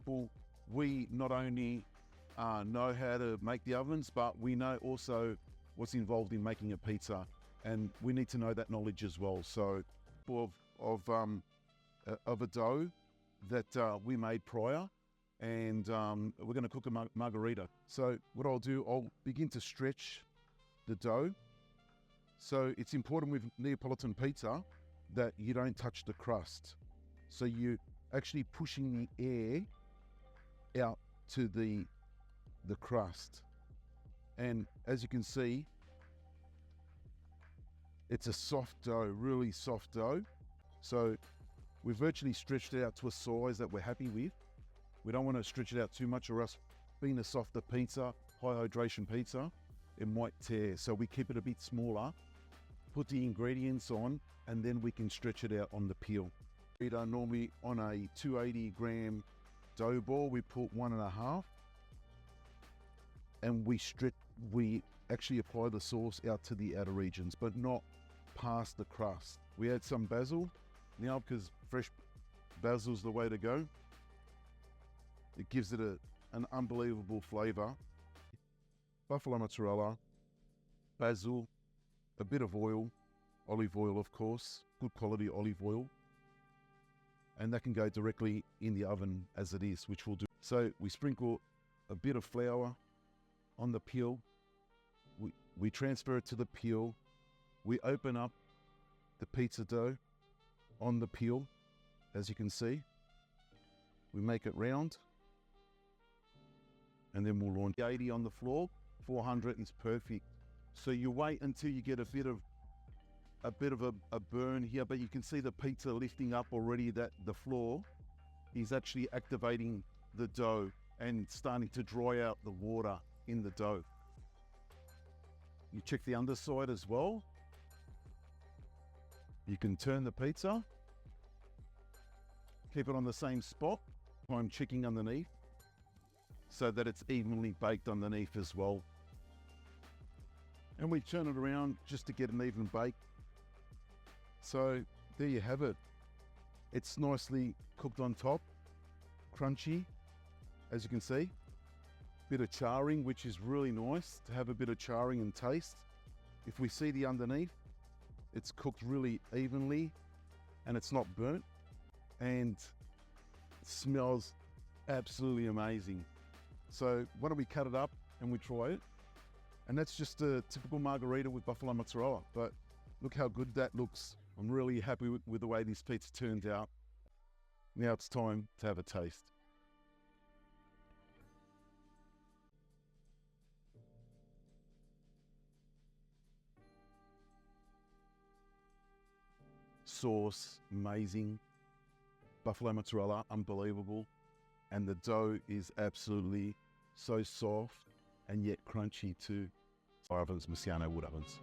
example, we not only know how to make the ovens, but we know also what's involved in making a pizza, and we need to know that knowledge as well. So of a dough that we made prior, and we're going to cook a margarita. So what I'll do, I'll begin to stretch the dough. So it's important with Neapolitan pizza that you don't touch the crust. So you're actually pushing the air out to the crust. And as you can see, it's a soft dough, really soft dough. So we've virtually stretched it out to a size that we're happy with. We don't want to stretch it out too much, or else, being a softer pizza, high hydration pizza, it might tear. So we keep it a bit smaller, put the ingredients on, and then we can stretch it out on the peel. Normally on a 280 gram dough ball, we put 1.5, and we actually apply the sauce out to the outer regions, but not past the crust. We add some basil now, because fresh basil is the way to go. It gives it an unbelievable flavor. Buffalo mozzarella, basil, a bit of oil, olive oil of course, good quality olive oil. And that can go directly in the oven as it is, which we'll do. So we sprinkle a bit of flour on the peel. We transfer it to the peel. We open up the pizza dough on the peel, as you can see. We make it round, and then we'll launch 80 on the floor. 400 is perfect. So you wait until you get a bit of a burn here, but you can see the pizza lifting up already, that the floor is actually activating the dough and starting to dry out the water in the dough. You check the underside as well. You can turn the pizza, keep it on the same spot. I'm checking underneath so that it's evenly baked underneath as well. And we turn it around just to get an even bake. So there you have it. It's nicely cooked on top, crunchy, as you can see. Bit of charring, which is really nice to have a bit of charring and taste. If we see the underneath, it's cooked really evenly and it's not burnt, and it smells absolutely amazing. So why don't we cut it up and we try it? And that's just a typical margarita with buffalo mozzarella, but look how good that looks. I'm really happy with the way this pizza turned out. Now it's time to have a taste. Sauce, amazing. Buffalo mozzarella, unbelievable. And the dough is absolutely so soft and yet crunchy too. Ovens, Marciano wood ovens.